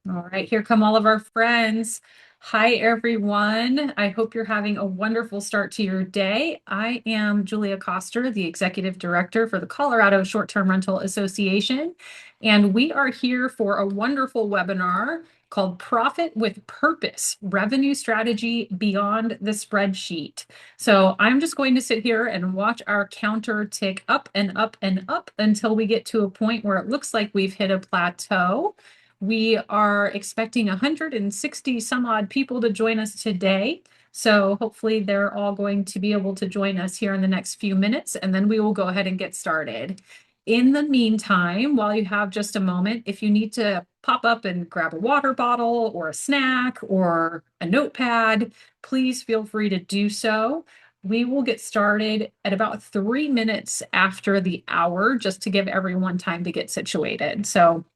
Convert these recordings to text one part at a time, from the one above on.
All right, here come all of our friends. Hi, everyone. I hope you're having a wonderful start to your day. I am Julia COSTRA, the Executive Director for the Colorado Short-Term Rental Association, and we are here for a wonderful webinar called Profit with Purpose, Revenue Strategy Beyond the Spreadsheet. So I'm just going to sit here and watch our counter tick up and up and up until we get to a point where it looks like we've hit a plateau. We are expecting 160 some odd people to join us today. So hopefully they're all going to be able to join us here in the next few minutes, and then we will go ahead and get started. In the meantime, while you have just a moment, if you need to pop up and grab a water bottle or a snack or a notepad, please feel free to do so. We will get started at about 3 minutes after the hour, just to give everyone time to get situated. So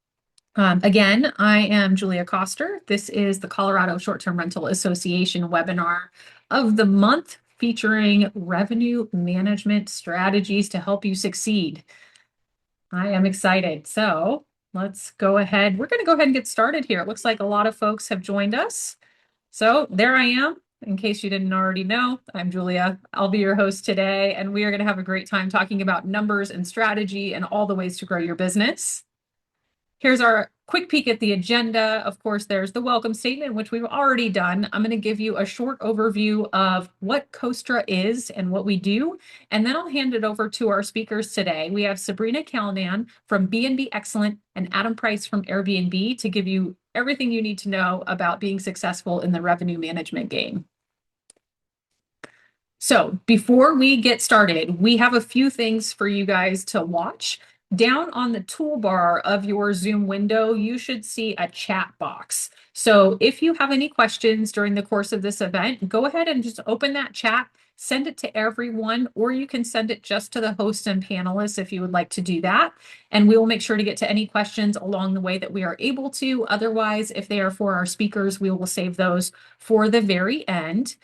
again, I am Julia Coster. This is the Colorado Short-Term Rental Association webinar of the month featuring revenue management strategies to help you succeed. I am excited. So let's go ahead. We're going to go ahead and get started here. It looks like a lot of folks have joined us. So there I am. In case you didn't already know, I'm Julia. I'll be your host today, and we are going to have a great time talking about numbers and strategy and all the ways to grow your business. Here's our quick peek at the agenda. Of course, there's the welcome statement, which we've already done. I'm going to give you a short overview of what COSTRA is and what we do, and then I'll hand it over to our speakers today. We have Sabrina Callanan from B&B Excellent and Adam Price from Airbnb to give you everything you need to know about being successful in the revenue management game. So before we get started, we have a few things for you guys to watch. Down on the toolbar of your Zoom window, you should see a chat box. So if you have any questions during the course of this event, go ahead and just open that chat, send it to everyone, or you can send it just to the host and panelists if you would like to do that. And we will make sure to get to any questions along the way that we are able to. Otherwise, if they are for our speakers, we will save those for the very end.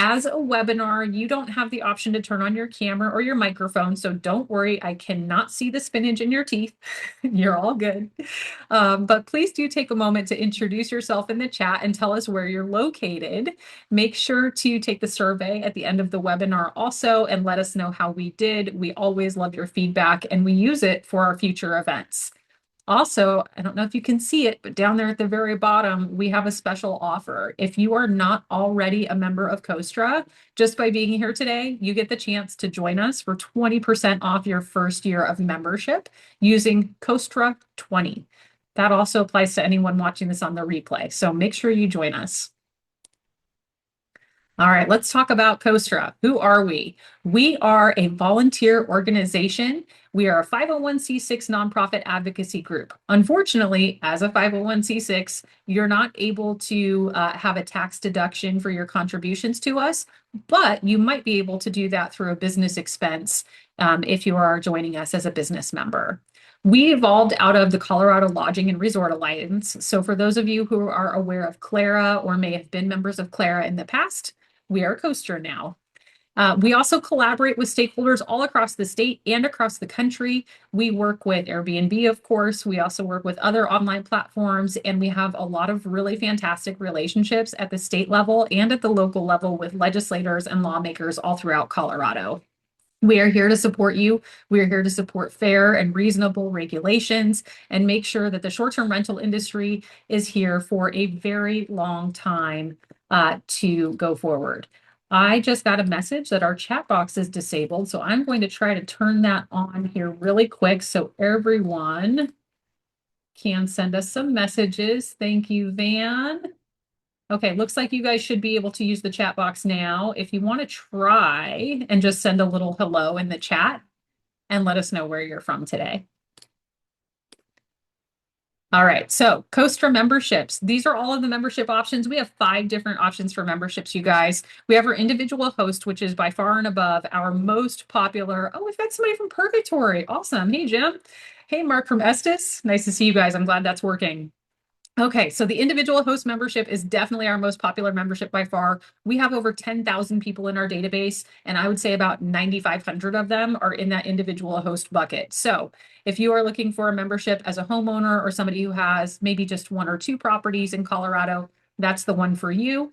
As a webinar, you don't have the option to turn on your camera or your microphone, so don't worry, I cannot see the spinach in your teeth. You're all good. But please do take a moment to introduce yourself in the chat and tell us where you're located. Make sure to take the survey at the end of the webinar also and let us know how we did. We always love your feedback and we use it for our future events. Also, I don't know if you can see it, but down there at the very bottom, we have a special offer. If you are not already a member of COSTRA, just by being here today, you get the chance to join us for 20% off your first year of membership using COSTRA 20. That also applies to anyone watching this on the replay. So make sure you join us. All right, let's talk about COSTRA. Who are we? We are a volunteer organization. We are a 501c6 nonprofit advocacy group. Unfortunately, as a 501c6, you're not able to have a tax deduction for your contributions to us, but you might be able to do that through a business expense if you are joining us as a business member. We evolved out of the Colorado Lodging and Resort Alliance. So for those of you who are aware of CLARA or may have been members of CLARA in the past, we are COSTRA now. We also collaborate with stakeholders all across the state and across the country. We work with Airbnb, of course. We also work with other online platforms, and we have a lot of really fantastic relationships at the state level and at the local level with legislators and lawmakers all throughout Colorado. We are here to support you. We are here to support fair and reasonable regulations and make sure that the short-term rental industry is here for a very long time to go forward. I just got a message that our chat box is disabled, so I'm going to try to turn that on here really quick so everyone can send us some messages. Thank you, Van. Okay, looks like you guys should be able to use the chat box now. If you want to try and just send a little hello in the chat and let us know where you're from today. All right, so COSTRA memberships. These are all of the membership options. We have 5 different options for memberships, you guys. We have our individual host, which is by far and above our most popular. Oh, we've got somebody from Purgatory. Awesome. Hey, Jim. Hey, Mark from Estes. Nice to see you guys. I'm glad that's working. Okay, so the individual host membership is definitely our most popular membership by far. We have over 10,000 people in our database, and I would say about 9,500 of them are in that individual host bucket. So if you are looking for a membership as a homeowner or somebody who has maybe just one or two properties in Colorado, that's the one for you.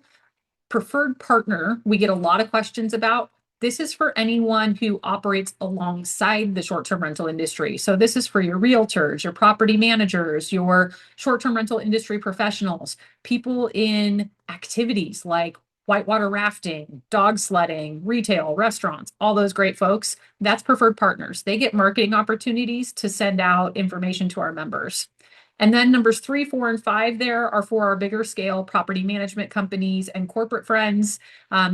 Preferred partner, we get a lot of questions about. This is for anyone who operates alongside the short-term rental industry. So this is for your realtors, your property managers, your short-term rental industry professionals, people in activities like whitewater rafting, dog sledding, retail, restaurants, all those great folks. That's preferred partners. They get marketing opportunities to send out information to our members. And then numbers 3, 4, and 5 there are for our bigger scale property management companies and corporate friends.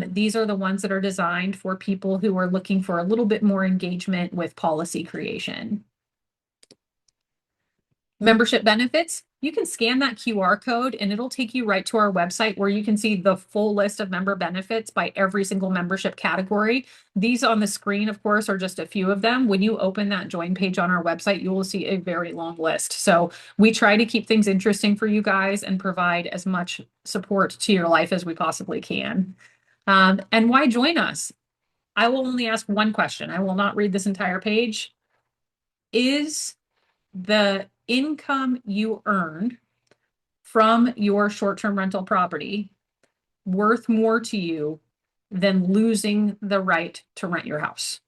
These are the ones that are designed for people who are looking for a little bit more engagement with policy creation. Membership benefits, you can scan that QR code and it'll take you right to our website where you can see the full list of member benefits by every single membership category. These on the screen, of course, are just a few of them. When you open that join page on our website, you will see a very long list. So we try to keep things interesting for you guys and provide as much support to your life as we possibly can. And why join us? I will only ask one question. I will not read this entire page. Is the income you earn from your short-term rental property worth more to you than losing the right to rent your house?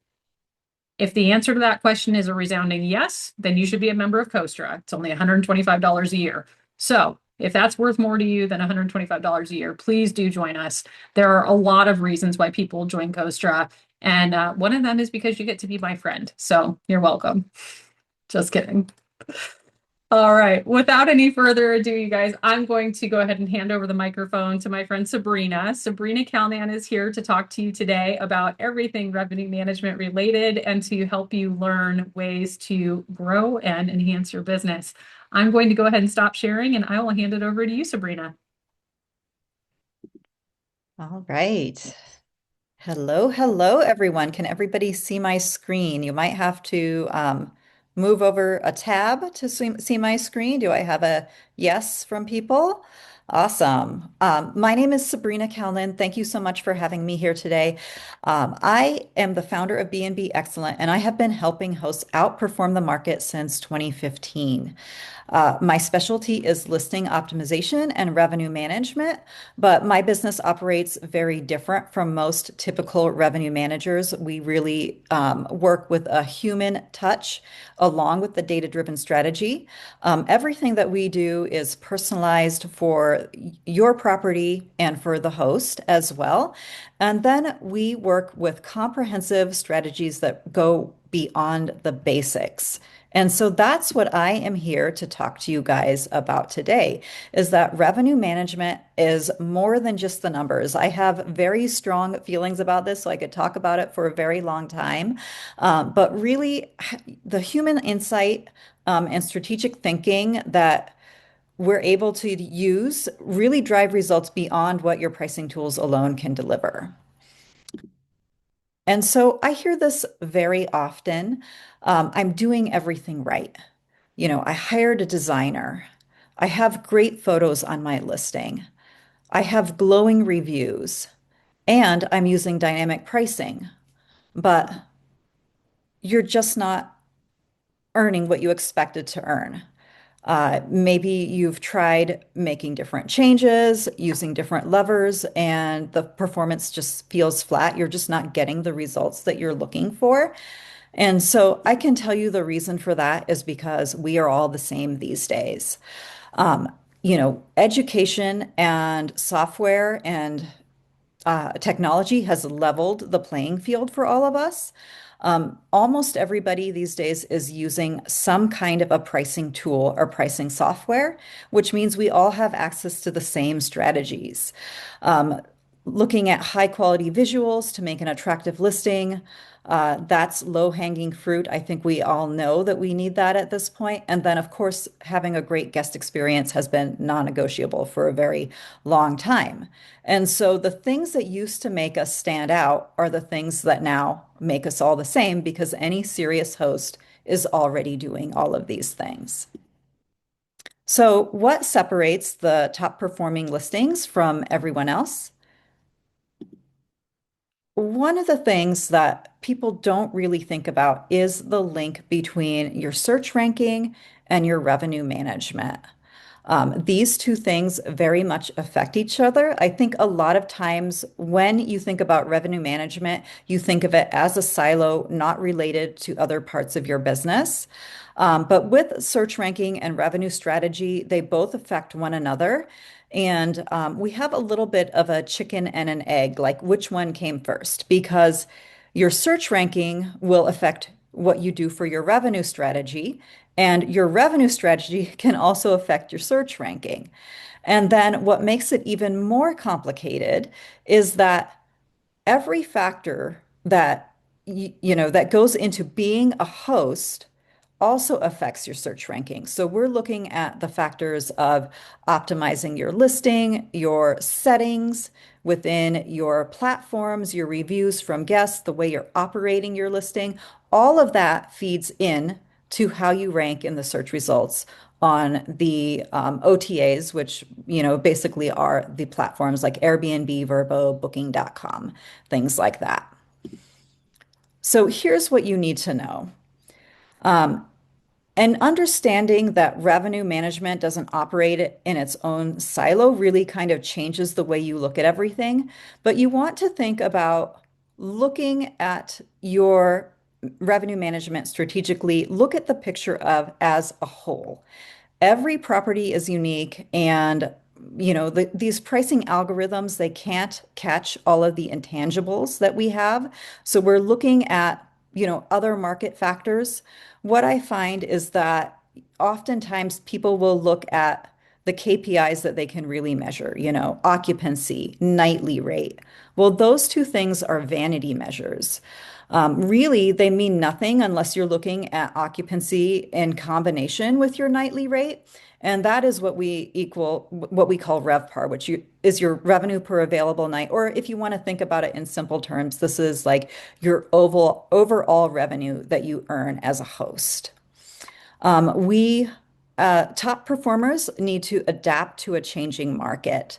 If the answer to that question is a resounding yes, then you should be a member of COSTRA. It's only $125 a year. So if that's worth more to you than $125 a year, please do join us. There are a lot of reasons why people join COSTRA. And one of them is because you get to be my friend. So you're welcome. Just kidding. All right. Without any further ado, you guys, I'm going to go ahead and hand over the microphone to my friend Sabrina. Sabrina Kalnan is here to talk to you today about everything revenue management related and to help you learn ways to grow and enhance your business. I'm going to go ahead and stop sharing and I will hand it over to you, Sabrina. All right. Hello, hello, everyone. Can everybody see my screen? You might have to move over a tab to see my screen. Do I have a yes from people? Awesome. My name is Sabrina Calnan. Thank you so much for having me here today. I am the founder of B&B Excellent, and I have been helping hosts outperform the market since 2015. My specialty is listing optimization and revenue management, but my business operates very different from most typical revenue managers. We really work with a human touch along with the data-driven strategy. Everything that we do is personalized for your property and for the host as well. And then we work with comprehensive strategies that go beyond the basics. And so that's what I am here to talk to you guys about today, is that revenue management is more than just the numbers. I have very strong feelings about this, so I could talk about it for a very long time. But really, the human insight and strategic thinking that we're able to use really drive results beyond what your pricing tools alone can deliver. And so I hear this very often. I'm doing everything right. I hired a designer. I have great photos on my listing. I have glowing reviews, and I'm using dynamic pricing, but you're just not earning what you expected to earn. Maybe you've tried making different changes, using different levers, and the performance just feels flat. You're just not getting the results that you're looking for. And so I can tell you the reason for that is because we are all the same these days. Um, Education and software and technology has leveled the playing field for all of us. Almost everybody these days is using some kind of a pricing tool or pricing software, which means we all have access to the same strategies. Um, Looking at high quality visuals to make an attractive listing, that's low-hanging fruit. I think we all know that we need that at this point. And then, of course, having a great guest experience has been non-negotiable for a very long time. And so the things that used to make us stand out are the things that now make us all the same because any serious host is already doing all of these things. So, what separates the top performing listings from everyone else? One of the things that people don't really think about is the link between your search ranking and your revenue management. These two things very much affect each other. I think a lot of times when you think about revenue management, you think of it as a silo, not related to other parts of your business. But with search ranking and revenue strategy, they both affect one another. And we have a little bit of a chicken and an egg, like which one came first, because your search ranking will affect what you do for your revenue strategy. And your revenue strategy can also affect your search ranking. And then what makes it even more complicated is that every factor that that goes into being a host also affects your search ranking. So we're looking at the factors of optimizing your listing, your settings within your platforms, your reviews from guests, the way you're operating your listing. All of that feeds in to how you rank in the search results on the OTAs, which basically are the platforms like Airbnb, Vrbo, Booking.com, things like that. So here's what you need to know. And understanding that revenue management doesn't operate in its own silo really kind of changes the way you look at everything. But you want to think about looking at your revenue management strategically, look at the picture of as a whole. Every property is unique, and these pricing algorithms, they can't catch all of the intangibles that we have. So we're looking at other market factors. What I find is that oftentimes people will look at the KPIs that they can really measure, occupancy, nightly rate. Well, those two things are vanity measures. Really, they mean nothing unless you're looking at occupancy in combination with your nightly rate. And that is what we call RevPAR, is your revenue per available night. Or if you want to think about it in simple terms, this is like your overall revenue that you earn as a host. We Top performers need to adapt to a changing market.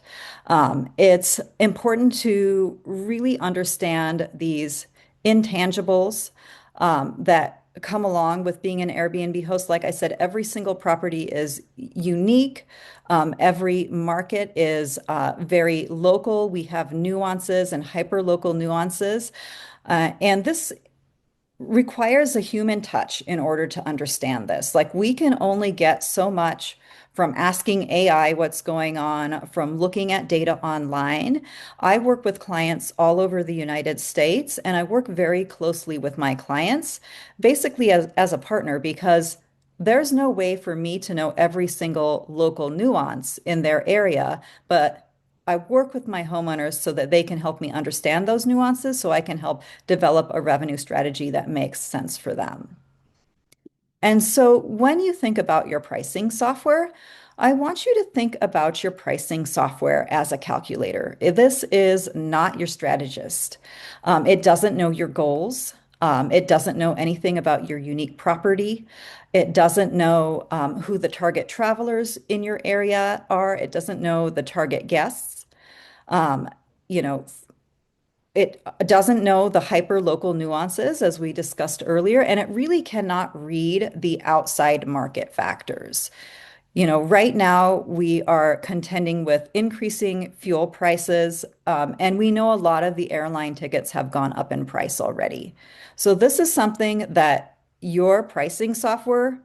It's important to really understand these intangibles that come along with being an Airbnb host. Like I said, every single property is unique. Every market is very local. We have nuances and hyper local nuances. And this requires a human touch in order to understand this. Like we can only get so much from asking AI what's going on, from looking at data online. I work with clients all over the United States, and I work very closely with my clients, basically as a partner, because there's no way for me to know every single local nuance in their area, but I work with my homeowners so that they can help me understand those nuances so I can help develop a revenue strategy that makes sense for them. And so when you think about your pricing software, I want you to think about your pricing software as a calculator. This is not your strategist. It doesn't know your goals. It doesn't know anything about your unique property. It doesn't know who the target travelers in your area are. It doesn't know the target guests. Um, you know, it doesn't know the hyper local nuances, as we discussed earlier, and it really cannot read the outside market factors. Right now we are contending with increasing fuel prices, and we know a lot of the airline tickets have gone up in price already. So this is something that your pricing software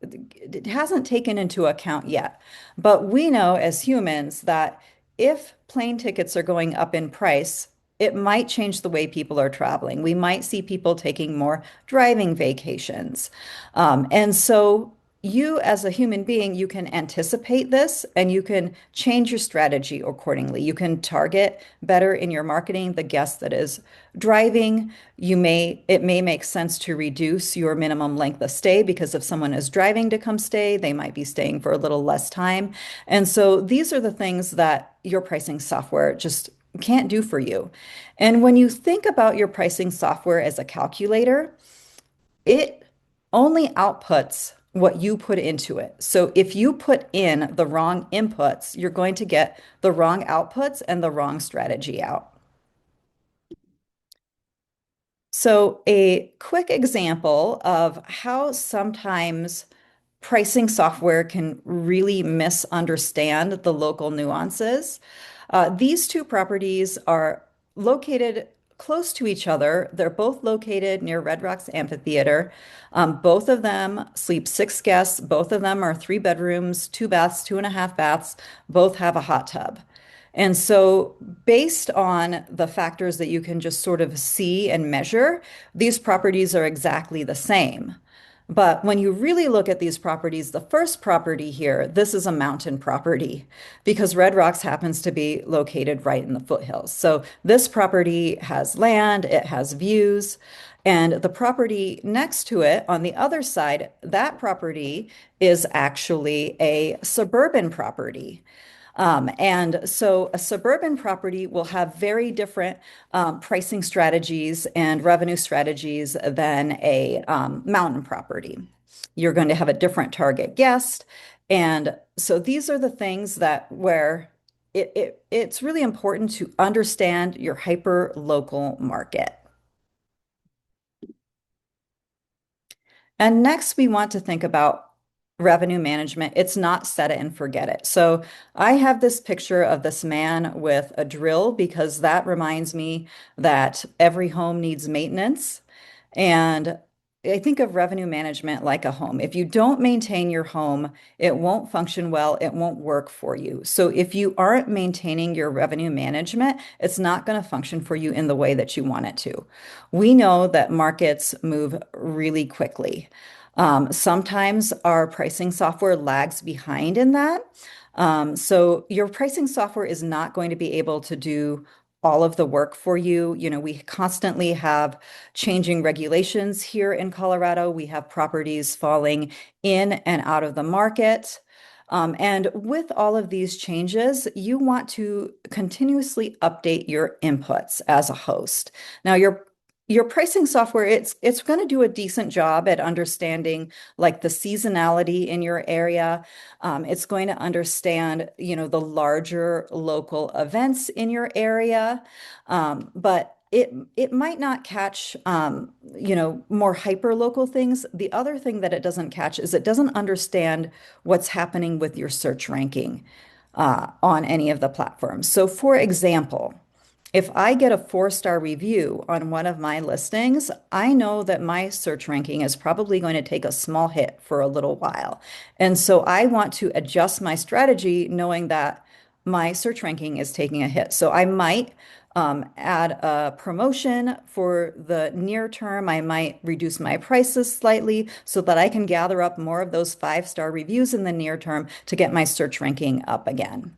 it hasn't taken into account yet. But we know as humans that if plane tickets are going up in price, it might change the way people are traveling. We might see people taking more driving vacations. And so you as a human being, you can anticipate this and you can change your strategy accordingly. You can target better in your marketing the guest that is driving. It may make sense to reduce your minimum length of stay because if someone is driving to come stay, they might be staying for a little less time. And so these are the things that your pricing software just can't do for you. And when you think about your pricing software as a calculator, it only outputs what you put into it. So if you put in the wrong inputs, you're going to get the wrong outputs and the wrong strategy out. So, a quick example of how sometimes pricing software can really misunderstand the local nuances. These two properties are located close to each other. They're both located near Red Rocks Amphitheater. Both of them sleep six guests. Both of them are three bedrooms, two baths, two and a half baths. Both have a hot tub. And so, based on the factors that you can just sort of see and measure, these properties are exactly the same. But when you really look at these properties, the first property here, this is a mountain property because Red Rocks happens to be located right in the foothills. So this property has land, it has views, and the property next to it on the other side, that property is actually a suburban property. And so a suburban property will have very different pricing strategies and revenue strategies than a mountain property. You're going to have a different target guest. And so these are the things that where it's really important to understand your hyper local market. And next, we want to think about revenue management. It's not set it and forget it. So I have this picture of this man with a drill because that reminds me that every home needs maintenance. And I think of revenue management like a home. If you don't maintain your home, it won't function well, it won't work for you. So if you aren't maintaining your revenue management, it's not going to function for you in the way that you want it to. We know that markets move really quickly. Sometimes our pricing software lags behind in that. So your pricing software is not going to be able to do all of the work for you. You know, we constantly have changing regulations here in Colorado. We have properties falling in and out of the market. And with all of these changes, you want to continuously update your inputs as a host. Now, your pricing software, it's going to do a decent job at understanding like the seasonality in your area. It's going to understand, you know, the larger local events in your area. But it might not catch you know, more hyper local things. The other thing that it doesn't catch is it doesn't understand what's happening with your search ranking on any of the platforms. So for example, if I get a 4-star review on one of my listings, I know that my search ranking is probably going to take a small hit for a little while. And so I want to adjust my strategy knowing that my search ranking is taking a hit. So I might add a promotion for the near term. I might reduce my prices slightly so that I can gather up more of those 5-star reviews in the near term to get my search ranking up again.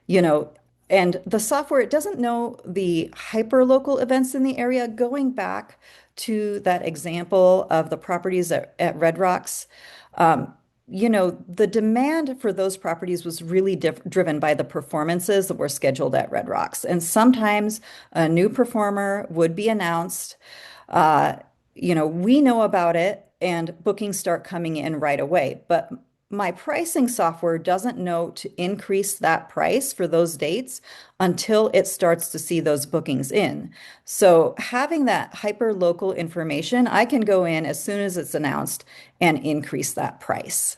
You know, and the software, it doesn't know the hyper-local events in the area. Going back to that example of the properties at Red Rocks, you know, the demand for those properties was really driven by the performances that were scheduled at Red Rocks. And sometimes a new performer would be announced. Uh, you know, we know about it and bookings start coming in right away. But my pricing software doesn't know to increase that price for those dates until it starts to see those bookings in. So having that hyper local information, I can go in as soon as it's announced and increase that price.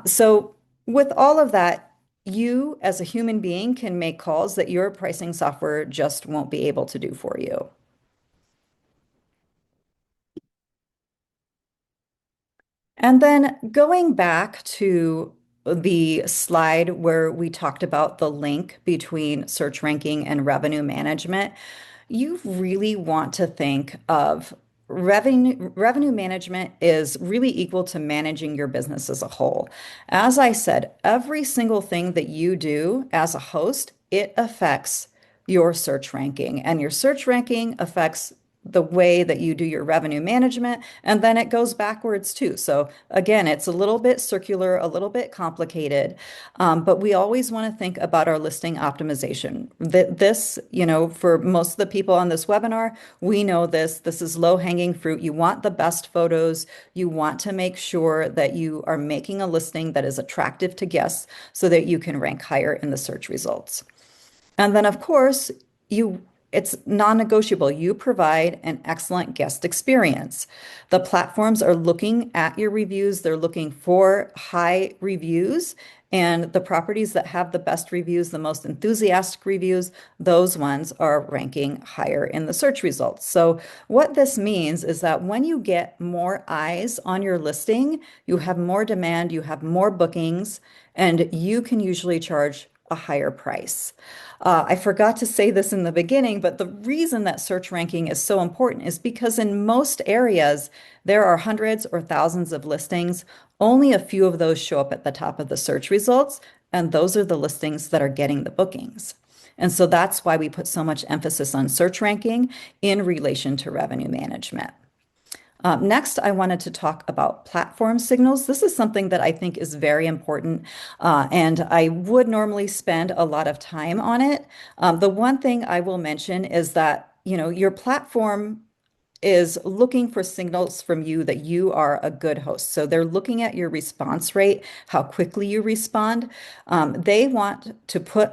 So with all of that, you as a human being can make calls that your pricing software just won't be able to do for you. And then going back to the slide where we talked about the link between search ranking and revenue management, you really want to think of revenue management is really equal to managing your business as a whole. As I said, every single thing that you do as a host, it affects your search ranking, and your search ranking affects the way that you do your revenue management, and then it goes backwards too. So again, it's a little bit circular, a little bit complicated, but we always want to think about our listing optimization. This, for most of the people on this webinar, we know this. This is low-hanging fruit. You want the best photos. You want to make sure that you are making a listing that is attractive to guests so that you can rank higher in the search results. And then, of course, you it's non-negotiable. You provide an excellent guest experience. The platforms are looking at your reviews. They're looking for high reviews. And the properties that have the best reviews, the most enthusiastic reviews, those ones are ranking higher in the search results. So what this means is that when you get more eyes on your listing, you have more demand, you have more bookings, and you can usually charge a higher price. I forgot to say this in the beginning, but the reason that search ranking is so important is because in most areas, there are hundreds or thousands of listings. Only a few of those show up at the top of the search results, and those are the listings that are getting the bookings. And so that's why we put so much emphasis on search ranking in relation to revenue management. Next, I wanted to talk about platform signals. This is something that I think is very important, and I would normally spend a lot of time on it. The one thing I will mention is that, your platform is looking for signals from you that you are a good host. So they're looking at your response rate, how quickly you respond. They want to put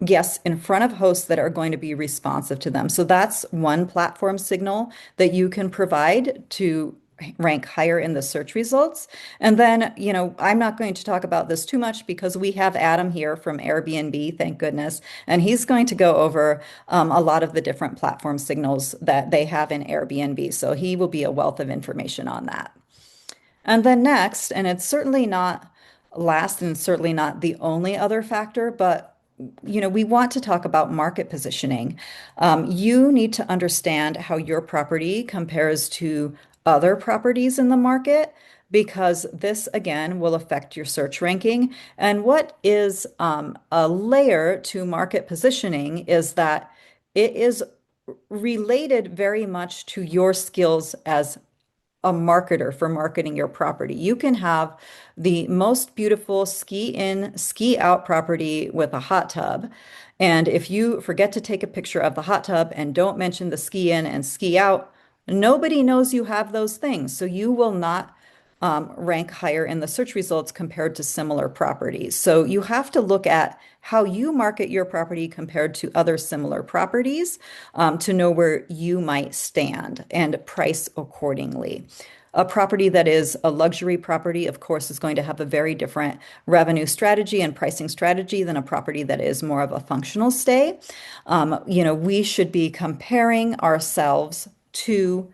guests in front of hosts that are going to be responsive to them. So that's one platform signal that you can provide to rank higher in the search results. And then, I'm not going to talk about this too much because we have Adam here from Airbnb, thank goodness, and he's going to go over a lot of the different platform signals that they have in Airbnb. So he will be a wealth of information on that. And then next, and it's certainly not last and certainly not the only other factor, but we want to talk about market positioning. You need to understand how your property compares to other properties in the market because this again will affect your search ranking. And what is a layer to market positioning is that it is related very much to your skills as a marketer for marketing your property. You can have the most beautiful ski in, ski out property with a hot tub. And if you forget to take a picture of the hot tub and don't mention the ski in and ski out, nobody knows you have those things. So you will not rank higher in the search results compared to similar properties. So you have to look at how you market your property compared to other similar properties to know where you might stand and price accordingly. A property that is a luxury property, of course, is going to have a very different revenue strategy and pricing strategy than a property that is more of a functional stay. We should be comparing ourselves to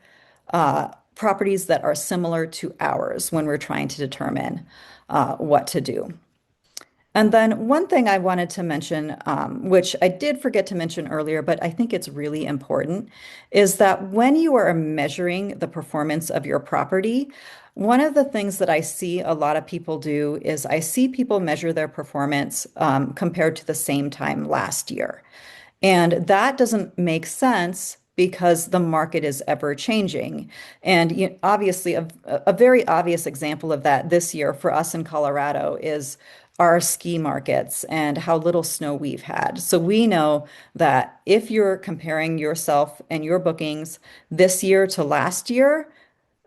properties that are similar to ours when we're trying to determine what to do. And then one thing I wanted to mention, which I did forget to mention earlier, but I think it's really important, is that when you are measuring the performance of your property, one of the things that I see a lot of people do is I see people measure their performance compared to the same time last year. And that doesn't make sense because the market is ever changing. And obviously, a very obvious example of that this year for us in Colorado is our ski markets and how little snow we've had. So we know that if you're comparing yourself and your bookings this year to last year,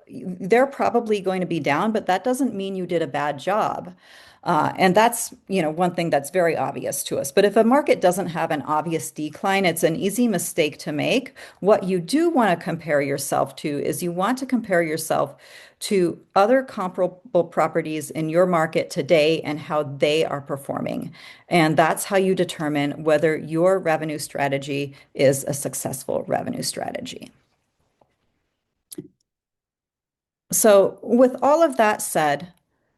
they're probably going to be down, but that doesn't mean you did a bad job. And that's, one thing that's very obvious to us. But if a market doesn't have an obvious decline, it's an easy mistake to make. What you do want to compare yourself to is you want to compare yourself to other comparable properties in your market today and how they are performing. And that's how you determine whether your revenue strategy is a successful revenue strategy. So, with all of that said,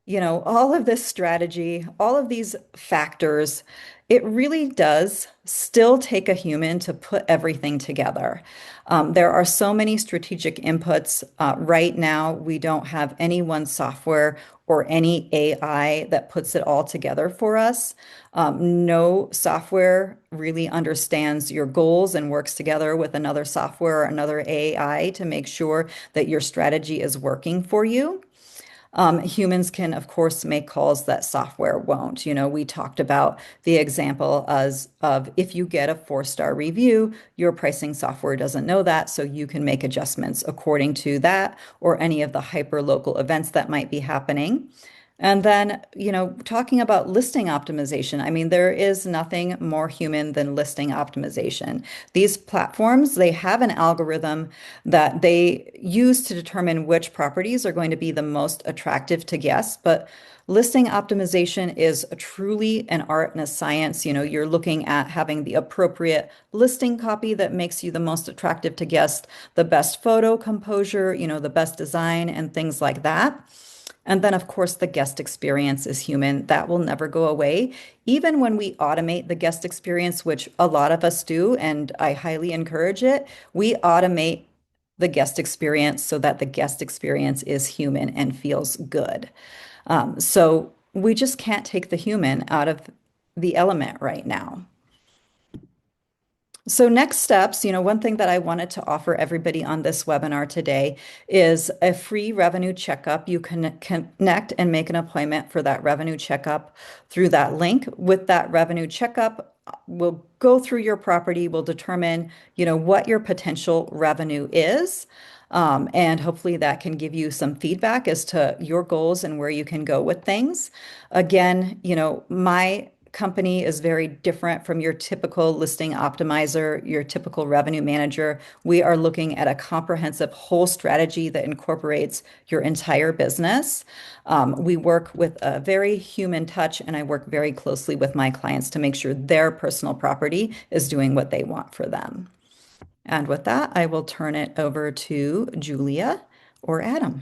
all of this strategy, all of these factors, it really does still take a human to put everything together. There are so many strategic inputs. Right now, we don't have any one software or any AI that puts it all together for us. No software really understands your goals and works together with another software or another AI to make sure that your strategy is working for you. Humans can, of course, make calls that software won't. We talked about the example as of if you get a 4-star review, your pricing software doesn't know that, so you can make adjustments according to that or any of the hyper local events that might be happening. And then, talking about listing optimization, I mean, there is nothing more human than listing optimization. These platforms, they have an algorithm that they use to determine which properties are going to be the most attractive to guests, but listing optimization is truly an art and a science. You're looking at having the appropriate listing copy that makes you the most attractive to guests, the best photo composure, the best design and things like that. And then, of course, the guest experience is human. That will never go away. Even when we automate the guest experience, which a lot of us do, and I highly encourage it, we automate the guest experience so that the guest experience is human and feels good. So we just can't take the human out of the element right now. So next steps, one thing that I wanted to offer everybody on this webinar today is a free revenue checkup. You can connect and make an appointment for that revenue checkup through that link. With that revenue checkup, we'll go through your property, we'll determine, what your potential revenue is. And hopefully that can give you some feedback as to your goals and where you can go with things. Again, my company is very different from your typical listing optimizer, your typical revenue manager. We are looking at a comprehensive whole strategy that incorporates your entire business. We work with a very human touch, and I work very closely with my clients to make sure their personal property is doing what they want for them. And with that, I will turn it over to Julia or Adam.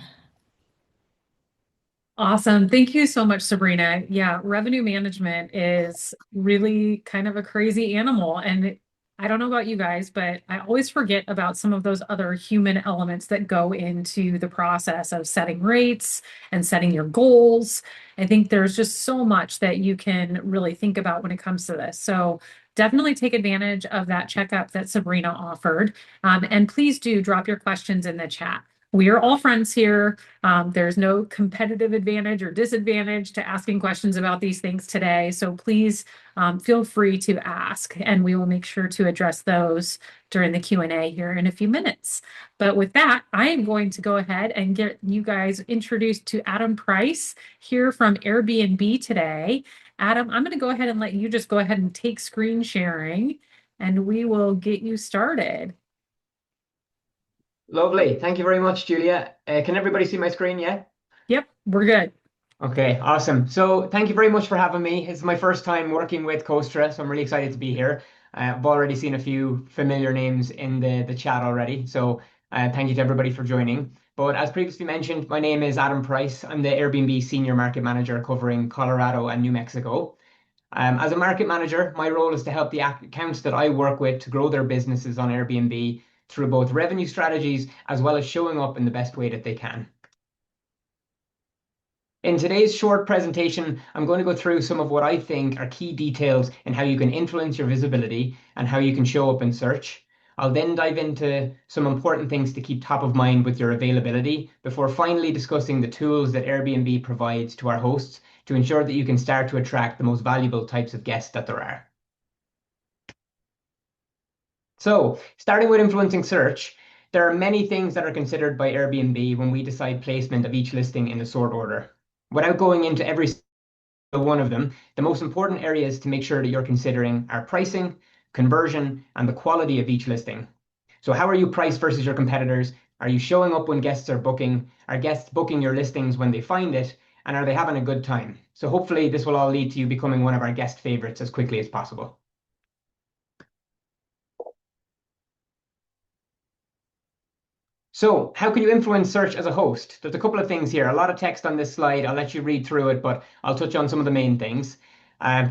Awesome. Thank you so much, Sabrina. Yeah, revenue management is really kind of a crazy animal. And I don't know about you guys, but I always forget about some of those other human elements that go into the process of setting rates and setting your goals. I think there's just so much that you can really think about when it comes to this. So definitely take advantage of that checkup that Sabrina offered. And please do drop your questions in the chat. We are all friends here. There's no competitive advantage or disadvantage to asking questions about these things today. So please feel free to ask, and we will make sure to address those during the Q&A here in a few minutes. But with that, I am going to go ahead and get you guys introduced to Adam Price here from Airbnb today. Adam, I'm going to go ahead and let you just go ahead and take screen sharing, and we will get you started. Lovely. Thank you very much, Julia. Can everybody see my screen? Yeah? Yep, we're good. Okay, awesome. So thank you very much for having me. It's my first time working with COSTRA, so I'm really excited to be here. I've already seen a few familiar names in the chat already, so thank you to everybody for joining. But as previously mentioned, my name is Adam Price. I'm the Airbnb Senior Market Manager covering Colorado and New Mexico. As a market manager, my role is to help the accounts that I work with to grow their businesses on Airbnb through both revenue strategies as well as showing up in the best way that they can. In today's short presentation, I'm going to go through some of what I think are key details in how you can influence your visibility and how you can show up in search. I'll then dive into some important things to keep top of mind with your availability before finally discussing the tools that Airbnb provides to our hosts to ensure that you can start to attract the most valuable types of guests that there are. So, starting with influencing search, there are many things that are considered by Airbnb when we decide placement of each listing in the sort order. Without going into every one of them, the most important areas to make sure that you're considering are pricing, conversion, and the quality of each listing. So how are you priced versus your competitors? Are you showing up when guests are booking? Are guests booking your listings when they find it? And are they having a good time? So hopefully this will all lead to you becoming one of our guest favorites as quickly as possible. So how can you influence search as a host? There's a couple of things here. A lot of text on this slide. I'll let you read through it, but I'll touch on some of the main things.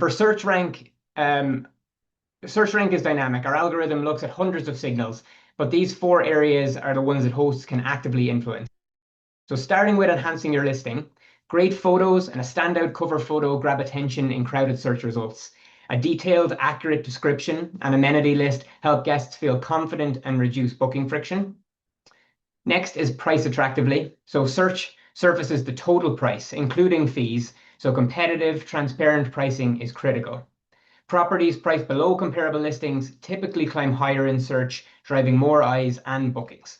For search rank is dynamic. Our algorithm looks at hundreds of signals, but these 4 areas are the ones that hosts can actively influence. So starting with enhancing your listing, Great photos and a standout cover photo grab attention in crowded search results. A detailed, accurate description and amenity list help guests feel confident and reduce booking friction. Next is price attractively. So search surfaces the total price, including fees. So competitive, transparent pricing is critical. Properties priced below comparable listings typically climb higher in search, driving more eyes and bookings.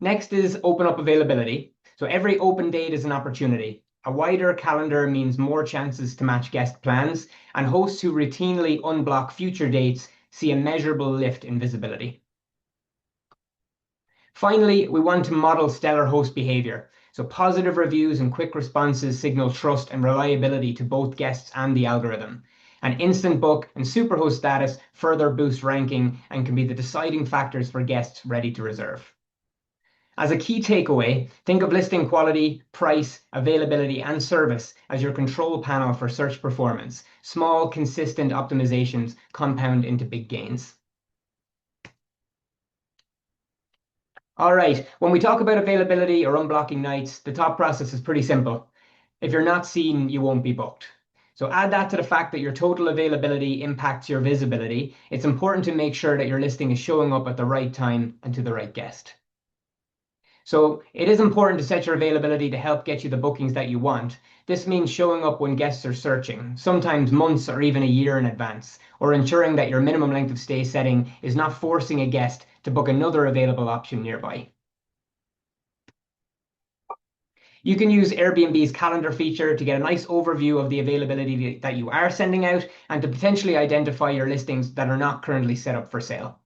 Next is open up availability. So every open date is an opportunity. A wider calendar means more chances to match guest plans, and hosts who routinely unblock future dates see a measurable lift in visibility. Finally, we want to model stellar host behavior. So positive reviews and quick responses signal trust and reliability to both guests and the algorithm. An instant book and superhost status further boost ranking and can be the deciding factors for guests ready to reserve. As a key takeaway, think of listing quality, price, availability, and service as your control panel for search performance. Small, consistent optimizations compound into big gains. All right, when we talk about availability or unblocking nights, the top process is pretty simple. If you're not seen, you won't be booked. So add that to the fact that your total availability impacts your visibility. It's important to make sure that your listing is showing up at the right time and to the right guest. So it is important to set your availability to help get you the bookings that you want. This means showing up when guests are searching, sometimes months or even a year in advance, or ensuring that your minimum length of stay setting is not forcing a guest to book another available option nearby. You can use Airbnb's calendar feature to get a nice overview of the availability that you are sending out and to potentially identify your listings that are not currently set up for sale.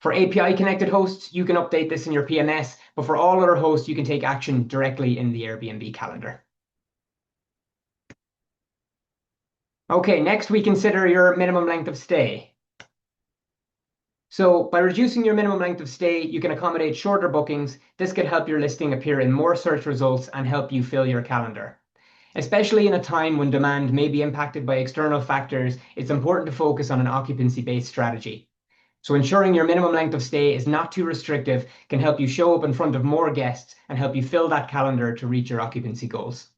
For API connected hosts, you can update this in your PMS, but for all other hosts, you can take action directly in the Airbnb calendar. Okay, next we consider your minimum length of stay. So by reducing your minimum length of stay, you can accommodate shorter bookings. This could help your listing appear in more search results and help you fill your calendar. Especially in a time when demand may be impacted by external factors, it's important to focus on an occupancy-based strategy. So ensuring your minimum length of stay is not too restrictive can help you show up in front of more guests and help you fill that calendar to reach your occupancy goals.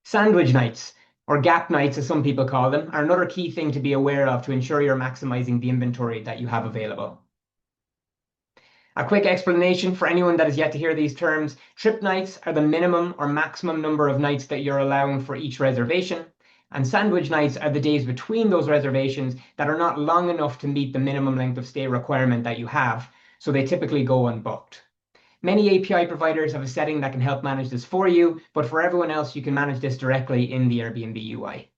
Sandwich nights, or gap nights as some people call them, are another key thing to be aware of to ensure you're maximizing the inventory that you have available. A quick explanation for anyone that has yet to hear these terms: trip nights are the minimum or maximum number of nights that you're allowing for each reservation. And sandwich nights are the days between those reservations that are not long enough to meet the minimum length of stay requirement that you have, so they typically go unbooked. Many API providers have a setting that can help manage this for you, but for everyone else, you can manage this directly in the Airbnb UI.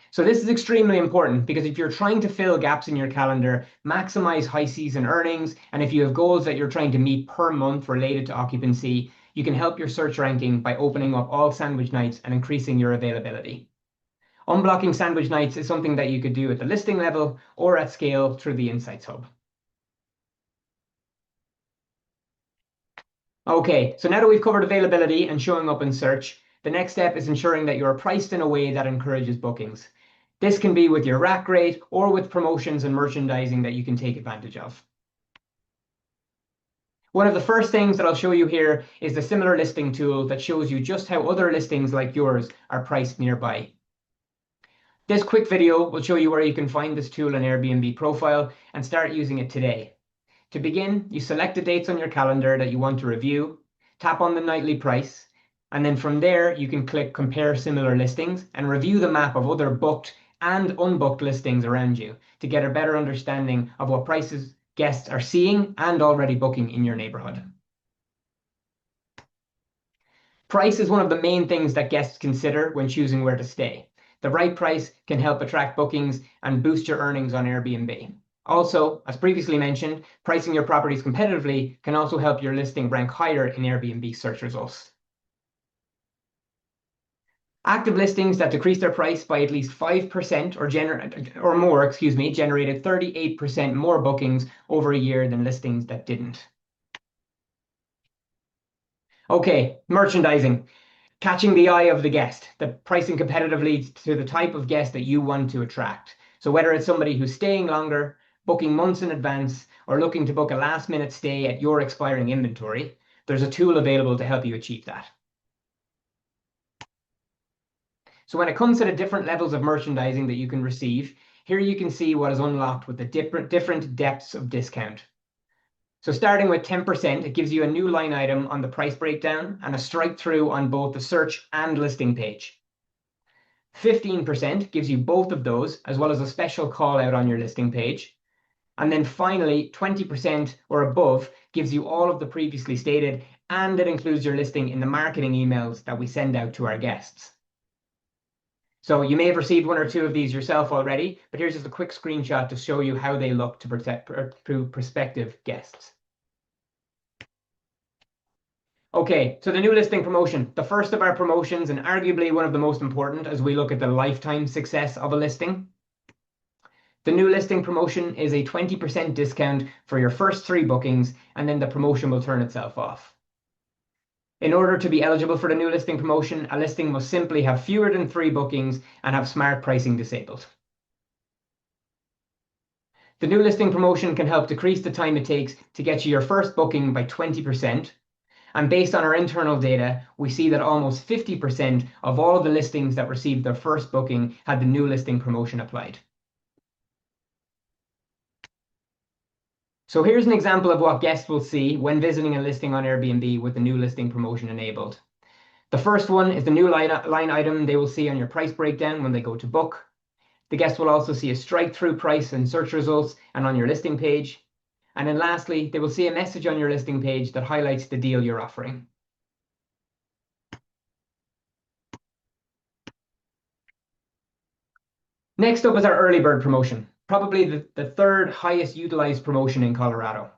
So this is extremely important because if you're trying to fill gaps in your calendar, maximize high season earnings, and if you have goals that you're trying to meet per month related to occupancy, you can help your search ranking by opening up all sandwich nights and increasing your availability. Unblocking sandwich nights is something that you could do at the listing level or at scale through the Insights Hub. Okay, so now that we've covered availability and showing up in search, the next step is ensuring that you're priced in a way that encourages bookings. This can be with your rack rate or with promotions and merchandising that you can take advantage of. One of the first things that I'll show you here is the similar listing tool that shows you just how other listings like yours are priced nearby. This quick video will show you where you can find this tool in Airbnb profile and start using it today. To begin, you select the dates on your calendar that you want to review, tap on the nightly price, and then from there you can click Compare Similar Listings and review the map of other booked and unbooked listings around you to get a better understanding of what prices guests are seeing and already booking in your neighborhood. Price is one of the main things that guests consider when choosing where to stay. The right price can help attract bookings and boost your earnings on Airbnb. Also, as previously mentioned, pricing your properties competitively can also help your listing rank higher in Airbnb search results. Active listings that decreased their price by at least 5% or more, generated 38% more bookings over a year than listings that didn't. Okay, merchandising. Catching the eye of the guest, the pricing competitively to the type of guest that you want to attract. So whether it's somebody who's staying longer, booking months in advance, or looking to book a last-minute stay at your expiring inventory, there's a tool available to help you achieve that. So when it comes to the different levels of merchandising that you can receive, here you can see what is unlocked with the different depths of discount. So starting with 10%, it gives you a new line item on the price breakdown and a strike through on both the search and listing page. 15% gives you both of those, as well as a special call out on your listing page. And then finally, 20% or above gives you all of the previously stated, and it includes your listing in the marketing emails that we send out to our guests. So you may have received one or two of these yourself already, but here's just a quick screenshot to show you how they look to prospective guests. Okay, so the new listing promotion, the first of our promotions and arguably one of the most important as we look at the lifetime success of a listing. The new listing promotion is a 20% discount for your first 3 bookings, and then the promotion will turn itself off. In order to be eligible for the new listing promotion, a listing must simply have fewer than 3 bookings and have smart pricing disabled. The new listing promotion can help decrease the time it takes to get you your first booking by 20%. And based on our internal data, we see that almost 50% of all of the listings that received their first booking had the new listing promotion applied. So here's an example of what guests will see when visiting a listing on Airbnb with the new listing promotion enabled. The first one is the new line item they will see on your price breakdown when they go to book. The guest will also see a strike-through price in search results and on your listing page. And then lastly, they will see a message on your listing page that highlights the deal you're offering. Next up is our early bird promotion, probably the third highest utilized promotion in Colorado.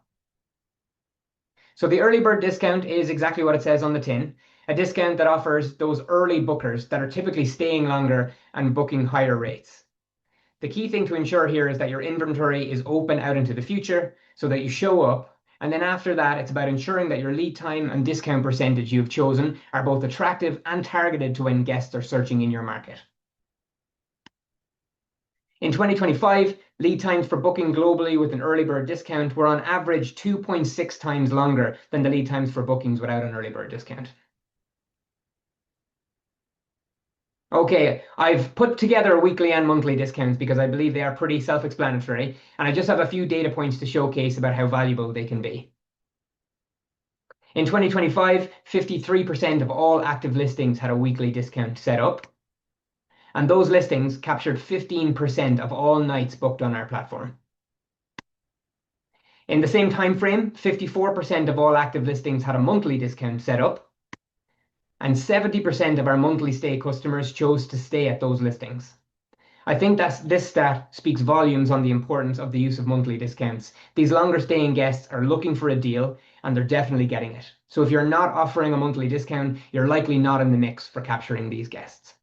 So the early bird discount is exactly what it says on the tin, a discount that offers those early bookers that are typically staying longer and booking higher rates. The key thing to ensure here is that your inventory is open out into the future so that you show up. And then after that, it's about ensuring that your lead time and discount percentage you've chosen are both attractive and targeted to when guests are searching in your market. In 2025, lead times for booking globally with an early bird discount were on average 2.6 times longer than the lead times for bookings without an early bird discount. Okay, I've put together weekly and monthly discounts because I believe they are pretty self-explanatory, and I just have a few data points to showcase about how valuable they can be. In 2025, 53% of all active listings had a weekly discount set up, and those listings captured 15% of all nights booked on our platform. In the same time frame, 54% of all active listings had a monthly discount set up, and 70% of our monthly stay customers chose to stay at those listings. I think this stat speaks volumes on the importance of the use of monthly discounts. These longer staying guests are looking for a deal, and they're definitely getting it. So if you're not offering a monthly discount, you're likely not in the mix for capturing these guests.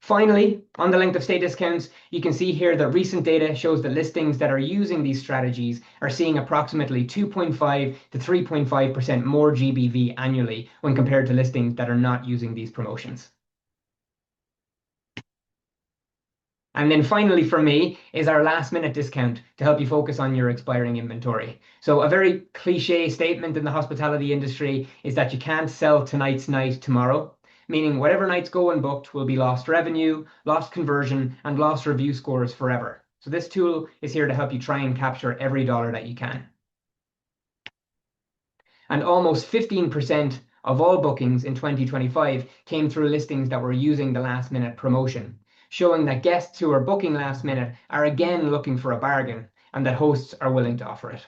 Finally, on the length of stay discounts, you can see here that recent data shows that listings that are using these strategies are seeing approximately 2.5 to 3.5% more GBV annually when compared to listings that are not using these promotions. And then finally for me is our last minute discount to help you focus on your expiring inventory. So a very cliche statement in the hospitality industry is that you can't sell tonight's night tomorrow, meaning whatever nights go unbooked will be lost revenue, lost conversion, and lost review scores forever. So this tool is here to help you try and capture every dollar that you can. And almost 15% of all bookings in 2025 came through listings that were using the last minute promotion, showing that guests who are booking last minute are again looking for a bargain and that hosts are willing to offer it.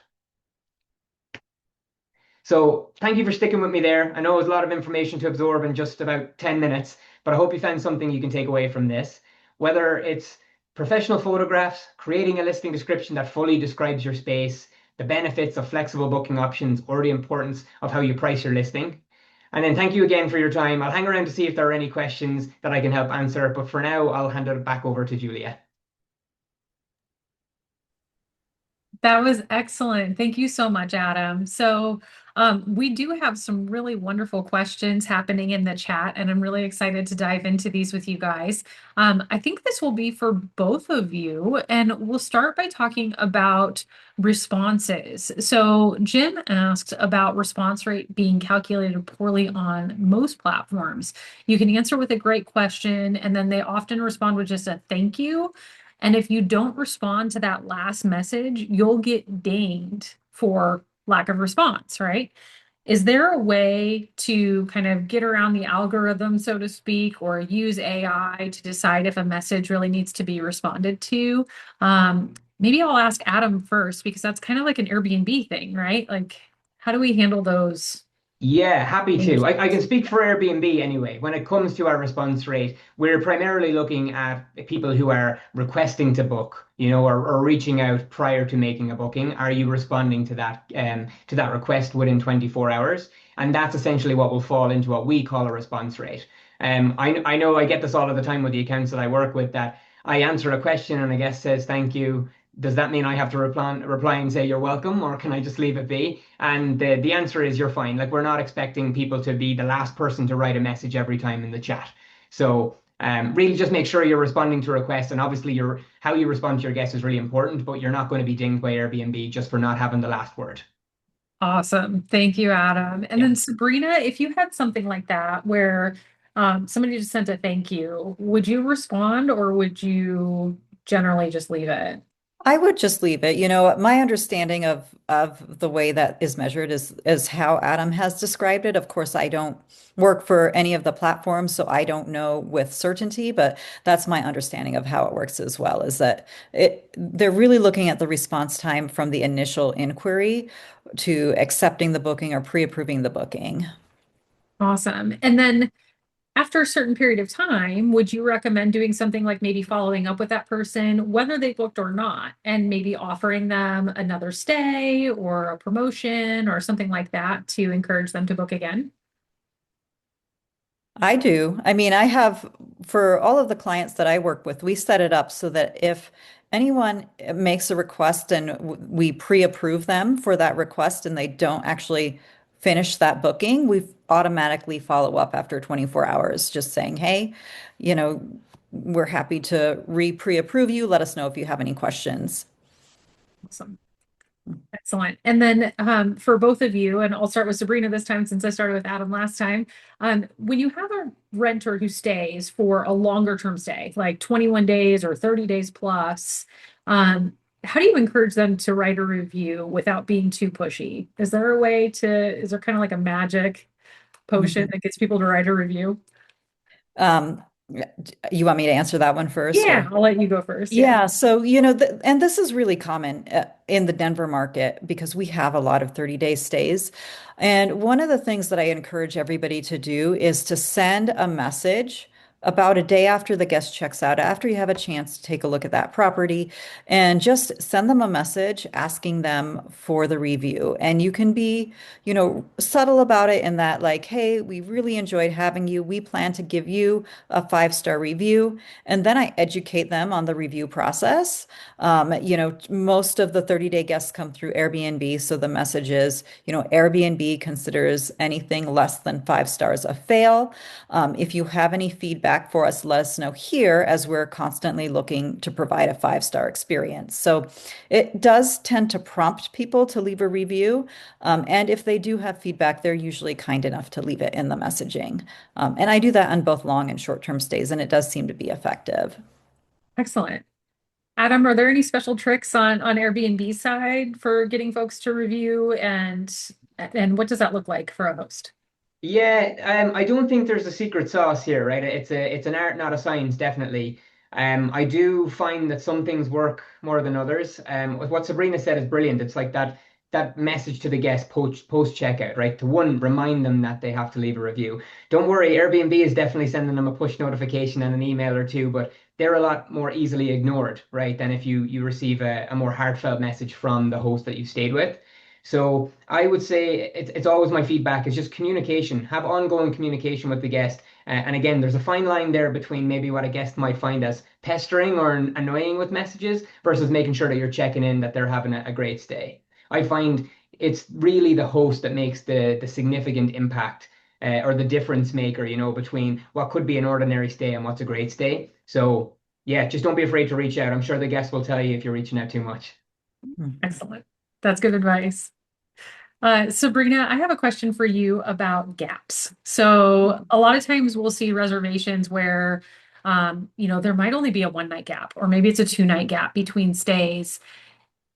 So thank you for sticking with me there. I know it was a lot of information to absorb in just about 10 minutes, but I hope you found something you can take away from this. Whether it's professional photographs, creating a listing description that fully describes your space, the benefits of flexible booking options, or the importance of how you price your listing. And then thank you again for your time. I'll hang around to see if there are any questions that I can help answer, but for now, I'll hand it back over to Julia. That was excellent. Thank you so much, Adam. So, we do have some really wonderful questions happening in the chat, and I'm really excited to dive into these with you guys. I think this will be for both of you, and we'll start by talking about responses. So, Jim asked about response rate being calculated poorly on most platforms. You can answer with a great question, and then they often respond with just a thank you. And if you don't respond to that last message, you'll get dinged for lack of response, right? Is there a way to kind of get around the algorithm, so to speak, or use AI to decide if a message really needs to be responded to? Maybe I'll ask Adam first because that's kind of like an Airbnb thing, right? Like, how do we handle those Yeah, happy to. I can changes? speak for Airbnb anyway. When it comes to our response rate, we're primarily looking at people who are requesting to book, or reaching out prior to making a booking. Are you responding to that request within 24 hours? And that's essentially what will fall into what we call a response rate. I know I get this all of the time with the accounts that I work with that I answer a question and a guest says thank you. Does that mean I have to reply and say you're welcome, or can I just leave it be? And the answer is you're fine. Like we're not expecting people to be the last person to write a message every time in the chat. So really just make sure you're responding to requests, and obviously your how you respond to your guests is really important, but you're not going to be dinged by Airbnb just for not having the last word. Awesome. Thank you, Adam. And Yeah. then Sabrina, if you had something like that where somebody just sent a thank you, would you respond or would you generally just leave it? I would just leave it. My understanding of the way that is measured is how Adam has described it. Of course, I don't work for any of the platforms, so I don't know with certainty, but that's my understanding of how it works as well, is that they're really looking at the response time from the initial inquiry to accepting the booking or pre-approving the booking. Awesome. And then after a certain period of time, would you recommend doing something like maybe following up with that person, whether they booked or not, and maybe offering them another stay or a promotion or something like that to encourage them to book again? I do. I mean, I have for all of the clients that I work with, we set it up so that if anyone makes a request and we pre-approve them for that request and they don't actually finish that booking, we automatically follow up after 24 hours, just saying, hey, you know, we're happy to pre-approve you. Let us know if you have any questions. Awesome. Excellent. And then for both of you, and I'll start with Sabrina this time since I started with Adam last time. When you have a renter who stays for a longer term stay, like 21 days or 30 days plus, how do you encourage them to write a review without being too pushy? Is there kind of like a magic potion Mhm. that gets people to write a review? Um, you want me to answer that one first, Yeah, or? I'll let you go first. Yeah. Yeah, so and this is really common in the Denver market because we have a lot of 30-day stays. And one of the things that I encourage everybody to do is to send a message about a day after the guest checks out, after you have a chance to take a look at that property, and just send them a message asking them for the review. And you can be, subtle about it in that, like, hey, we really enjoyed having you. We plan to give you a 5-star review. And then I educate them on the review process. Most of the 30-day guests come through Airbnb. So the message is, Airbnb considers anything less than 5 stars a fail. If you have any feedback for us, let us know here as we're constantly looking to provide a 5-star experience. So it does tend to prompt people to leave a review. And if they do have feedback, they're usually kind enough to leave it in the messaging. And I do that on both long and short-term stays, and it does seem to be effective. Excellent. Adam, are there any special tricks on Airbnb side for getting folks to review and what does that look like for a host? Yeah, I don't think there's a secret sauce here, right? It's an art, not a science, definitely. I do find that some things work more than others. What Sabrina said is brilliant. It's like that message to the guest post checkout, right? To one, remind them that they have to leave a review. Don't worry, Airbnb is definitely sending them a push notification and an email or two, but they're a lot more easily ignored, right? Than if you receive a more heartfelt message from the host that you stayed with. So I would say it's always my feedback is just communication. Have ongoing communication with the guest. And again, there's a fine line there between maybe what a guest might find as pestering or annoying with messages versus making sure that you're checking in that they're having a great stay. I find it's really the host that makes the significant impact or the difference maker, between what could be an ordinary stay and what's a great stay. So yeah, just don't be afraid to reach out. I'm sure the guest will tell you if you're reaching out too much. Excellent. That's good advice. Sabrina, I have a question for you about gaps. So a lot of times we'll see reservations where, there might only be a 1 night gap, or maybe it's a 2 night gap between stays.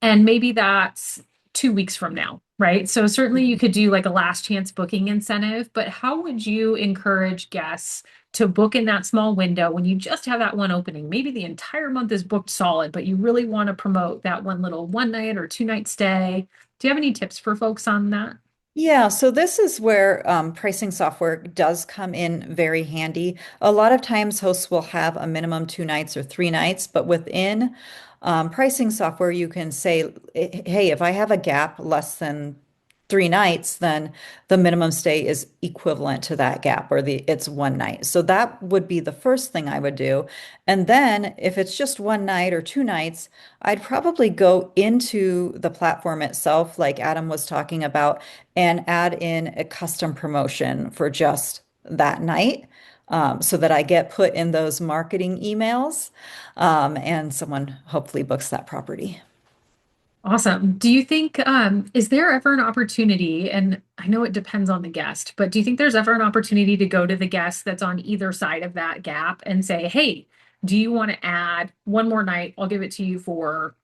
And maybe that's 2 weeks from now, right? So certainly you could do like a last chance booking incentive, but how would you encourage guests to book in that small window when you just have that one opening? Maybe the entire month is booked solid, but you really want to promote that one little 1 night or 2 night stay. Do you have any tips for folks on that? Yeah, so this is where pricing software does come in very handy. A lot of times, hosts will have a minimum 2 nights or 3 nights, but within pricing software, you can say, hey, if I have a gap less than 3 nights, then the minimum stay is equivalent to that gap, or it's 1 night. So that would be the first thing I would do. And then if it's just 1 night or 2 nights, I'd probably go into the platform itself, like Adam was talking about, and add in a custom promotion for just that night. So that I get put in those marketing emails, and someone hopefully books that property. Awesome. Do you think, is there ever an opportunity, and I know it depends on the guest, but do you think there's ever an opportunity to go to the guest that's on either side of that gap and say, hey, do you want to add 1 more night? I'll give it to you for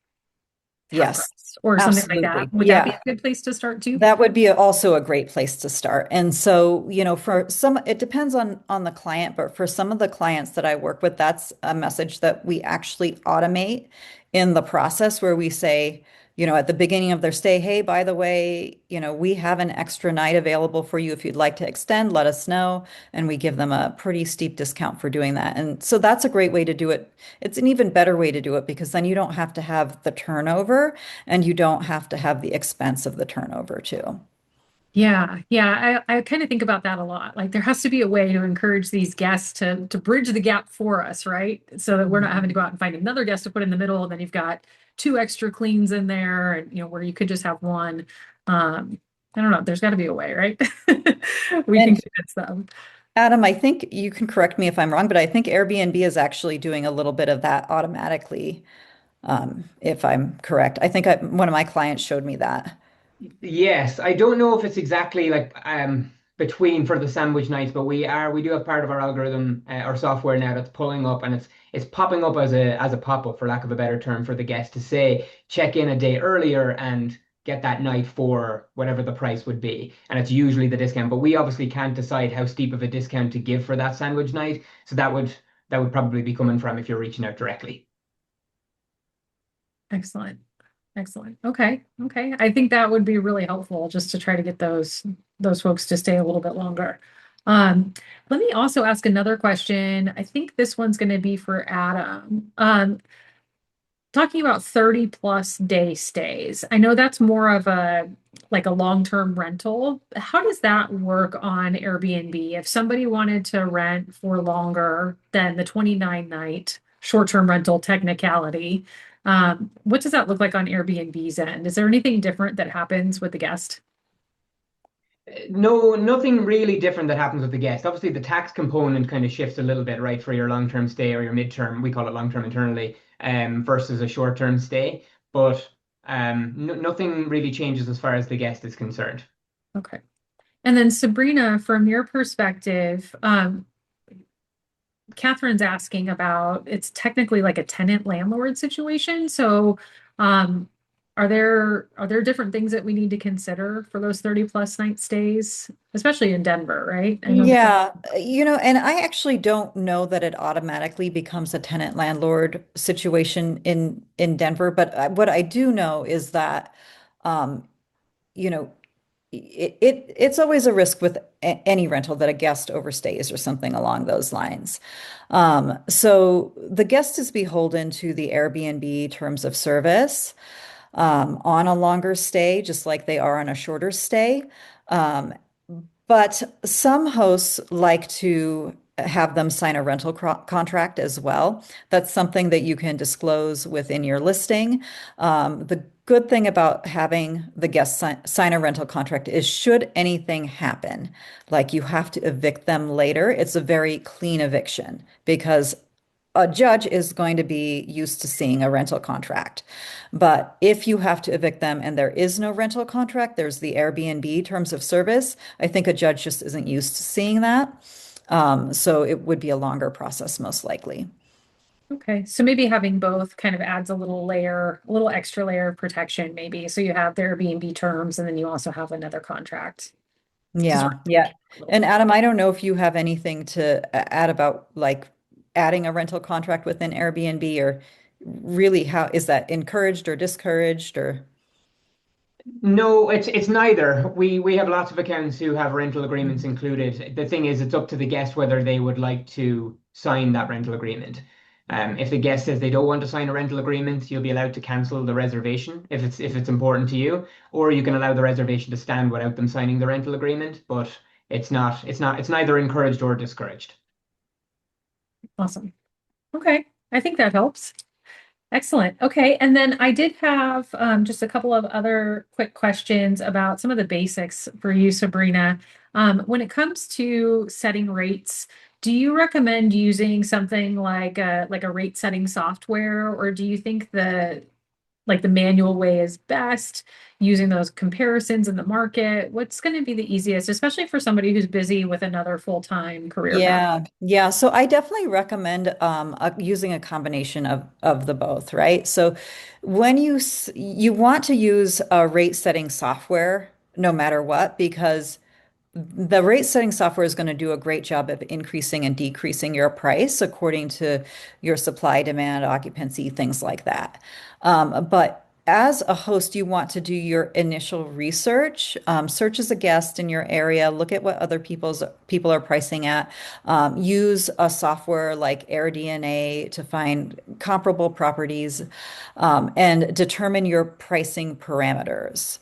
half Yes, price or something like absolutely. that. Would that be Yeah. a good place to start too? That would be also a great place to start. And so, for some, it depends on the client, but for some of the clients that I work with, that's a message that we actually automate in the process where we say, at the beginning of their stay, hey, by the way, we have an extra night available for you. If you'd like to extend, let us know. And we give them a pretty steep discount for doing that. And so that's a great way to do it. It's an even better way to do it because then you don't have to have the turnover and you don't have to have the expense of the turnover too. Yeah, yeah, I kind of think about that a lot. Like there has to be a way to encourage these guests to bridge the gap for us, right? So that we're not having to Mhm. go out and find another guest to put in the middle, and then you've got two extra cleans in there, and where you could just have one. I don't know. There's got to be a way, right? We can And convince them. Adam, I think you can correct me if I'm wrong, but I think Airbnb is actually doing a little bit of that automatically, if I'm correct. I think one of my clients showed me that. Yes, I don't know if it's exactly like between for the sandwich nights, but we do have part of our algorithm, our software now that's pulling up and it's popping up as a pop-up for lack of a better term for the guest to say check in a day earlier and get that night for whatever the price would be. And it's usually the discount, but we obviously can't decide how steep of a discount to give for that sandwich night. So that would probably be coming from if you're reaching out directly. Excellent. Excellent. Okay. Okay. I think that would be really helpful just to try to get those folks to stay a little bit longer. Um, Let me also ask another question. I think this one's going to be for Adam. Talking about 30 plus day stays. I know that's more of a like a long-term rental. How does that work on Airbnb? If somebody wanted to rent for longer than the 29 night short-term rental technicality, what does that look like on Airbnb's end? Is there anything different that happens with the guest? No, nothing really different that happens with the guest. Obviously, the tax component kind of shifts a little bit, right, for your long-term stay or your midterm. We call it long-term internally, versus a short-term stay. But no, nothing really changes as far as the guest is concerned. Okay. And then Sabrina, from your perspective, Catherine's asking about it's technically like a tenant landlord situation. So, um, are there different things that we need to consider for those 30 plus night stays, especially in Denver, right? I know. Yeah, and I actually don't know that it automatically becomes a tenant landlord situation in Denver, but what I do know is that um, you know, it's always a risk with any rental that a guest overstays or something along those lines. So the guest is beholden to the Airbnb terms of service. on a longer stay, just like they are on a shorter stay. Um, but some hosts like to have them sign a rental contract as well. That's something that you can disclose within your listing. The good thing about having the guest sign a rental contract is should anything happen, like you have to evict them later, it's a very clean eviction because a judge is going to be used to seeing a rental contract. But if you have to evict them and there is no rental contract, there's the Airbnb terms of service. I think a judge just isn't used to seeing that. So it would be a longer process, most likely. Okay, so maybe having both kind of adds a little layer, a little extra layer of protection, maybe. So you have the Airbnb terms and then you also have another contract to sort Yeah, of yeah. a little And bit. Adam, I don't know if you have anything to add about like adding a rental contract within Airbnb or really how is that encouraged or discouraged or No, it's neither. We have lots of accounts who have rental agreements included. The thing is, it's up to the guest whether they would like to sign that rental agreement. If the guest says they don't want to sign a rental agreement, you'll be allowed to cancel the reservation if it's important to you, or you can allow the reservation to stand without them signing the rental agreement. But it's neither encouraged or discouraged. Awesome. Okay, I think that helps. Excellent. Okay, and then I did have just a couple of other quick questions about some of the basics for you, Sabrina. When it comes to setting rates, do you recommend using something like a rate setting software, or do you think the manual way is best, using those comparisons in the market? What's going to be the easiest, especially for somebody who's busy with another full-time career path? Yeah, yeah. So I definitely recommend using a combination of the both, right? So when you want to use a rate setting software no matter what, because the rate setting software is going to do a great job of increasing and decreasing your price according to your supply, demand, occupancy, things like that. But as a host, you want to do your initial research, search as a guest in your area, look at what other people are pricing at, use a software like AirDNA to find comparable properties, and determine your pricing parameters.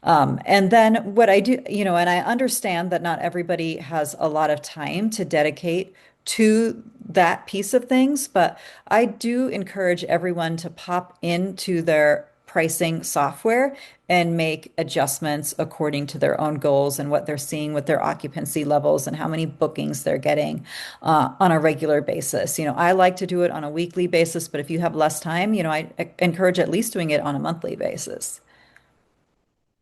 And then what I do, and I understand that not everybody has a lot of time to dedicate to that piece of things, but I do encourage everyone to pop into their pricing software and make adjustments according to their own goals and what they're seeing with their occupancy levels and how many bookings they're getting on a regular basis. I like to do it on a weekly basis, but if you have less time, I encourage at least doing it on a monthly basis.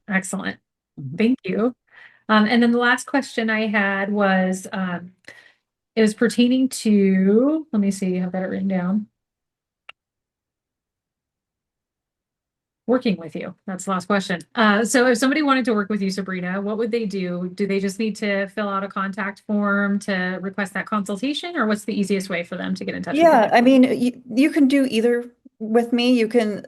Excellent. Mhm. Thank you. And then the last question I had was it was pertaining to, let me see, I've got it written down. Working with you. That's the last question. So if somebody wanted to work with you, Sabrina, what would they do? Do they just need to fill out a contact form to request that consultation, or what's the easiest way for them to get in touch with you? Yeah, I mean, you can do either with me. You can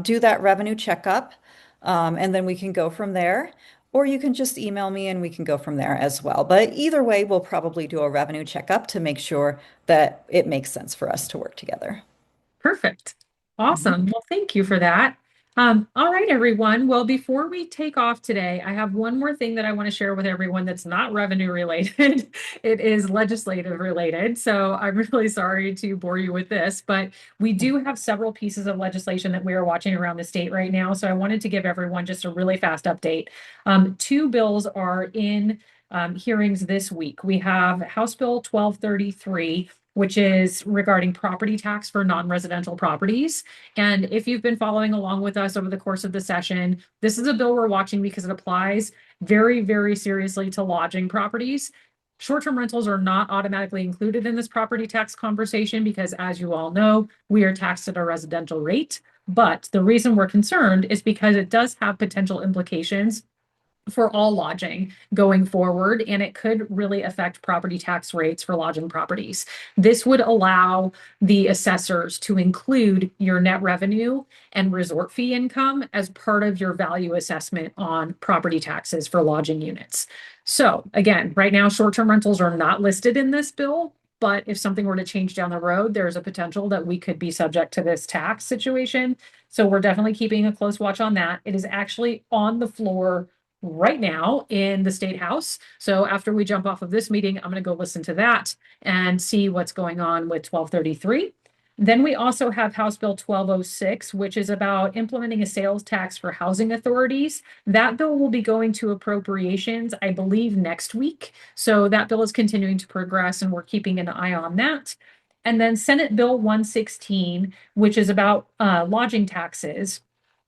do that revenue checkup, and then we can go from there. Or you can just email me and we can go from there as well. But either way, we'll probably do a revenue checkup to make sure that it makes sense for us to work together. Perfect. Mhm. Awesome. Well, thank you for that. All right, everyone. Well, before we take off today, I have one more thing that I want to share with everyone that's not revenue related. It is legislative related. So I'm really sorry to bore you with this, but we do have several pieces of legislation that we are watching around the state right now. So I wanted to give everyone just a really fast update. Two bills are in hearings this week. We have House Bill 1233, which is regarding property tax for non-residential properties. And if you've been following along with us over the course of the session, this is a bill we're watching because it applies very, very seriously to lodging properties. Short-term rentals are not automatically included in this property tax conversation because, as you all know, we are taxed at a residential rate. But the reason we're concerned is because it does have potential implications for all lodging going forward, and it could really affect property tax rates for lodging properties. This would allow the assessors to include your net revenue and resort fee income as part of your value assessment on property taxes for lodging units. So again, right now, short-term rentals are not listed in this bill. but if something were to change down the road, there's a potential that we could be subject to this tax situation. So we're definitely keeping a close watch on that. It is actually on the floor right now in the State House. So after we jump off of this meeting, I'm going to go listen to that and see what's going on with 1233. Then we also have House Bill 1206, which is about implementing a sales tax for housing authorities. That bill will be going to appropriations, I believe, next week. So that bill is continuing to progress and we're keeping an eye on that. And then Senate Bill 116, which is about lodging taxes,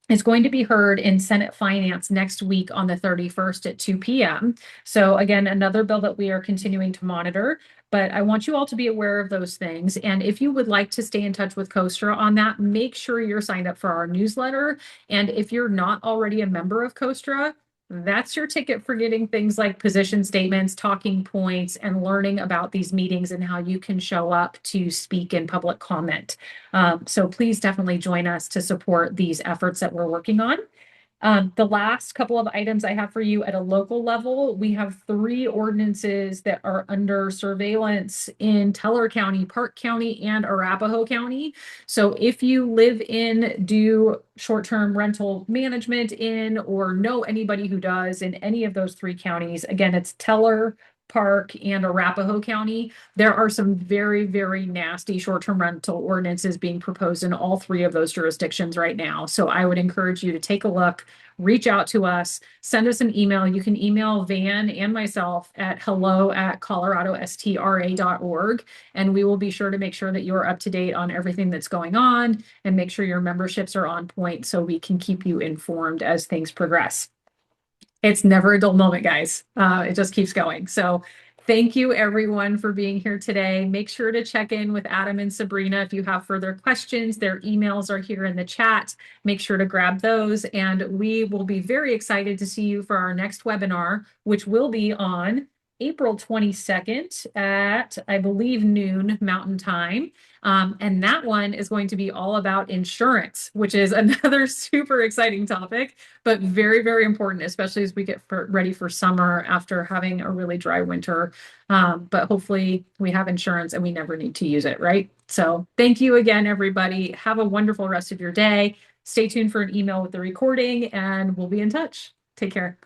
is going to be heard in Senate Finance next week on the 31st at 2 p.m. So again, another bill that we are continuing to monitor, but I want you all to be aware of those things. And if you would like to stay in touch with COSTRA on that, make sure you're signed up for our newsletter. And if you're not already a member of COSTRA, that's your ticket for getting things like position statements, talking points, and learning about these meetings and how you can show up to speak in public comment. So please definitely join us to support these efforts that we're working on. The last couple of items I have for you at a local level, we have 3 ordinances that are under surveillance in Teller County, Park County, and Arapahoe County. So if you live in, do short-term rental management in, or know anybody who does in any of those 3 counties, again, it's Teller, Park, and Arapahoe County. There are some very, very nasty short-term rental ordinances being proposed in all 3 of those jurisdictions right now. So I would encourage you to take a look, reach out to us, send us an email. You can email Van and myself at hello@coloradostra.org, and we will be sure to make sure that you're up to date on everything that's going on and make sure your memberships are on point so we can keep you informed as things progress. It's never a dull moment, guys. It just keeps going. So thank you everyone for being here today. Make sure to check in with Adam and Sabrina if you have further questions. Their emails are here in the chat. Make sure to grab those. And we will be very excited to see you for our next webinar, which will be on April 22nd at, I believe, noon Mountain Time. And that one is going to be all about insurance, which is another super exciting topic, but very, very important, especially as we get ready for summer after having a really dry winter. But hopefully we have insurance and we never need to use it, right? So thank you again, everybody. Have a wonderful rest of your day. Stay tuned for an email with the recording and we'll be in touch. Take care.